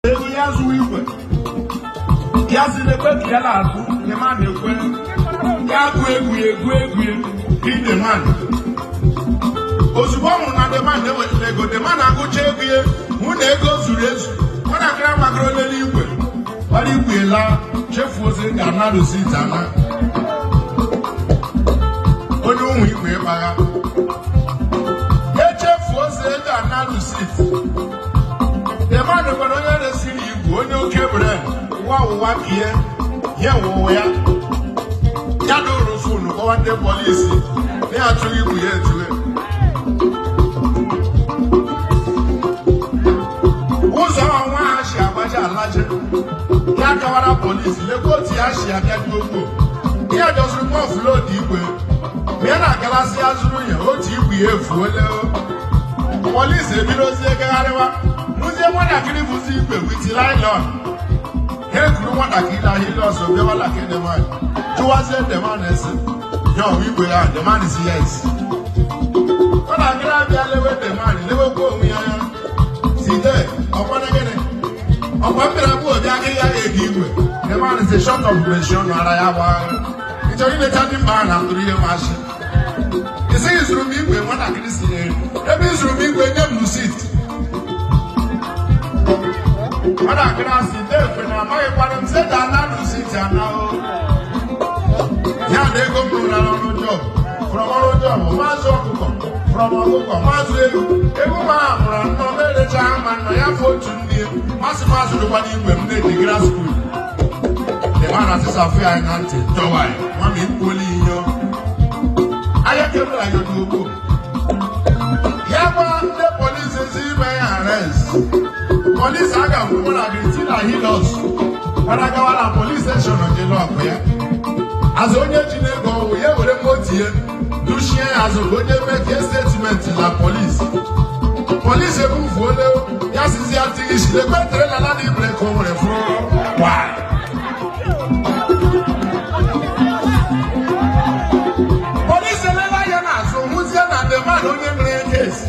ego ya zụ igwe ya si n'ekwe ka ya na-azụ demand ekwe ya agụ egwu demand ozugbo ọ hụrụ na demand ewetara ego demand agụcha ego ya hụ na ego zuru ezu nwatakịrị amagoro n'elu igwe gbara igwe laa chefuo ozi ga-ana rụsiti ana onye ụmụ igwe ịkpagha echefuo ozi eji ana rụsiti demand gwara onye resiri igwe onye oke bred ụwa ụwa kie ya wụwa ya ya dụrụ fonu kọwa ndị polisi na ya achọghị igwe ya etule ụzọ ọnwa ha si agbaji alaje ya kawara polisi lekwa otu ya si abịa dị ogbo ya jọziri mọflod igwe ma ya na-agalasi ya zụrụ ya otu igwe ya efuole polisi ebidozie gagharịwa n'ụzie nwatakịrị bụzi igwe witi lailọn ha ekuru nwatakịrị ahụ ile ọzọ bịawala ka edemanyị jụwazie demand esi ya ọwa igwe ya demand si ya esi nwatakịrị abịa lewe demand lewekwa onwe ya ya site ọkwanegene ọkwa mmiri abụ obi akịrị ya ga-ege igwe demand si short of pension ara ya gbagha ịchọrọ ilecha ndị mba ha na ndụrụ ihe mashi isighị zụrụ m igwe nwatakịrị si ya ebe ị zụrụ m igwe nye m rusit nwatakịrị asị deekwe na amaghịkwara m seta ana rusiti anahụ ya na ego m rụrụ n'ọrụ jọb from ọrụ jọb maazị ọkụkọ from ọkụkọ maazị ego ego m ahụ mụrụ nnọọ na-erecha ha ma nnọ ya fụ otu ndị masị maazị rụkwana igwe m na-edigra skul demand asịsa afọ ya na ntị dọwa ya mama ikpuola ihe ahịa kemgbe ya n'ugbo ya gwa ndị polisi ezi ime ya arrest polisi a ga-akwụkwọ na Argentina hilos gara gawa na polis steshọn jele ọkụ ya azụ onye ji n'ego ọwụ ya were motie duchie ya azụ ka onye meke statementi na polisi ebufuole ya sizi ya tigisi ekwetere na lada ibre ka o nwere fụrụ polisi elela ya n'azụ hụzie na demand onye mere ya kesi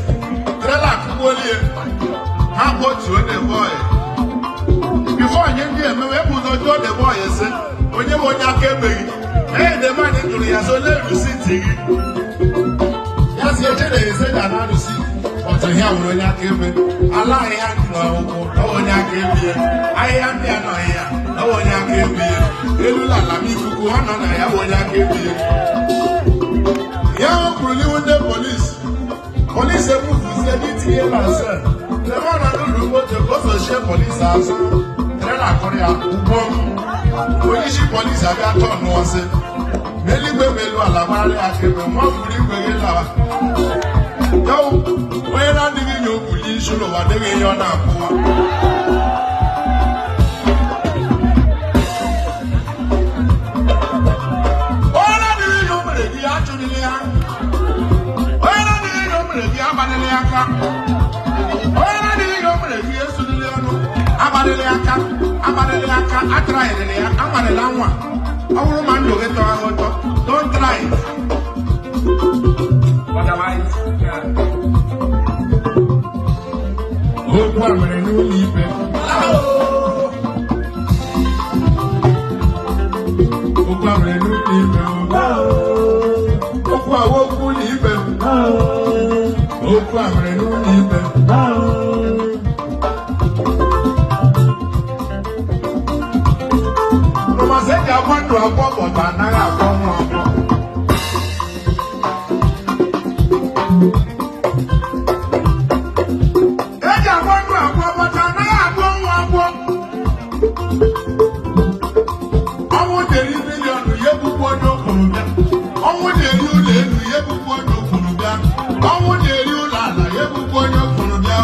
trela akụgbuolie ha kpotuo the boy bifo onye ndị emewe ebuzo jụọ the boy ese onye bụ onye aka ebeghị ee demand jụrụ ya so lee rusiti gị ya si eche na ese ga na rusiti ọtụ ya nwere onye aka ebe ala ahịhịa dị n'ọgwụgwụ ọwa onye aka ebe ya ahịhịa ndị anọghị ya ọwa onye aka ebe ya elu ala m ikuku ha nọ na ya bụ onye aka ebe ya ya ọ kwuru n'ihu ndị polisi ebufuzie n'itinye na sel demand n'ụlọ moto ka o sochie polisi azụ tere na akụrụ ya ugbo onye isi polisi abịa tọọ n'ọsị n'eluigwe bụ elu ala gbararị aka ebe nwa buru igwe gị lawa onye na-adịghị nye okwuli isi n'ụwa adịghị ihe ọ na-abụwa onye na-adịghị ihe o mere gị achụrịla ya onye na-adịghị ihe o mere gị agbanịla ya aka onye na-adịghị ihe o mere gị esolili ọnụ agbanịla aka atraịrịla ya agbanịla nwa ọ bụrụ ma ndụ gị tọọ ahụ ụtọ don't try it. Okwu a mere n'ụlọ ikpe okwu a mere n'ụlọ ikpe okwu a okwu ụlọ ikpe okwu a mere n'ụlọ ikpe ọmasị eji agwa ndụ agwọ bọta anaghị agwọ nwa agwọ eji agwa ndụ agwọ bọta anaghị agwọ nwa agwọ ọnwụ deri miliọnụ ya egbugbu onye okwuru bịa ọnwụ deri ụlọ elu ya egbugbu onye okwuru bịa ọnwụ deri ụlọ ala ya egbugbu onye okwuru bịa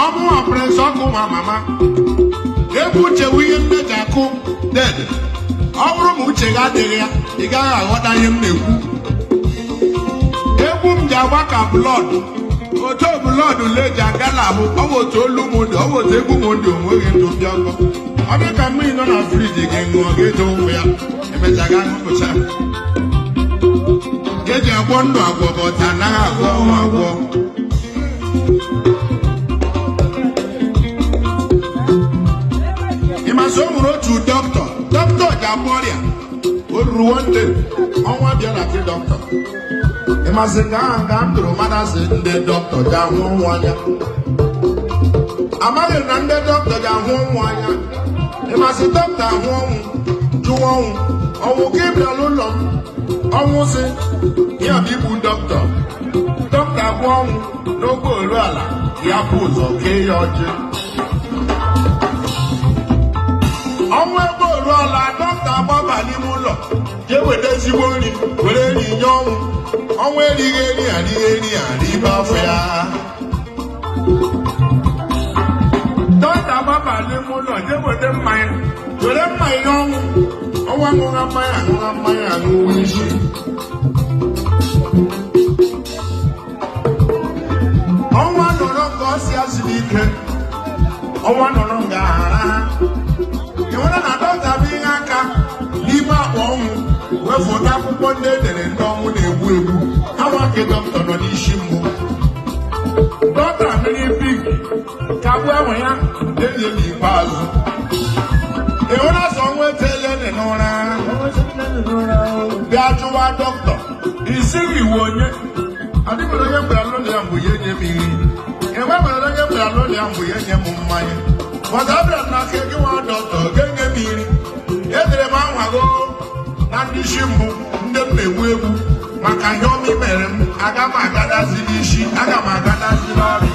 ọmụ ọpụrụsị ọkụ nwa mama egwu uche wu ihe nne ji akụ ded ọ bụrụ ma uche gị adịghị ya ị gaghị aghọta ihe m na-ekwu egwu m ji agba ka blọd owoto blood leji agala ahụ owoto olu mundi owoto egwu mundi onweghị ndụ bịa ọkọ ọ dị ka mmiri nọ na friji gị ṅụọ ga-eje ụmụ ya emechaga ṅụpụcha eji agwọ ndụ agwọ bụ ọta anaghị agwọ ọnwa agwọ ịmasị o nwere otu dọkịta ji agwọ ọrịa o ruru wonde ọnwa bịa na ke dọkịta ịmasị ka aha nga m tụrụ mmadụ sị ndị dọkịta ji ahụ ụmụ anya amaghị na ndị dọkịta ji ahụ ụmụ anya ịmasị dọkịta ahụ ọnwụ jụwa ọnwụ ka ị bịara n'ụlọ m ọnwụ sị ya bụ ibu dọkịta bụ ọnwụ n'okporo ala ya bụ ụzọ kee ya ọjị ọnwụ ebe oru ala dọkịta agbaba n'ime ụlọ jee weta ezigbo nri were nri nye ọnwụ erighị eri ibe afọ ya dọkịta agbaba n'ime ụlọ jee weta mmanya were mmanya ọnwụ aṅụra mmanya aṅụwa isi ọnwa nọrọ ka ọ si asịrị ike ọnwa nọrọ nga aghara ha enwere na dọkịta bụ ihe aka n'ime akpa ọnwụ wefụta akwụkwọ ndị edere ndị ọnwụ na-egbu egbu awa nke dọkịta nọ n'isi mbụ dọkịta mmiri pik ka gbuo enwe ya enye n'ikpeazụ enwere ọsọ ọnwa etele n'ụra bịa jụwa dọkịta isighị iwe onye adịbụrụ onye mgbe alụlụ ya mbụ ya enye m iri enwebere onye mgbe alụlụ ya mbụ ya enye m mmanya maka abịara m n'aka gị nwa dọkịta ga-enye m iri edere m anwago na ndị isi mbụ ndị m na-egbu egbu maka ihe ọmị mere m aga m agadazi n'isi aga m agadazi n'ọrụ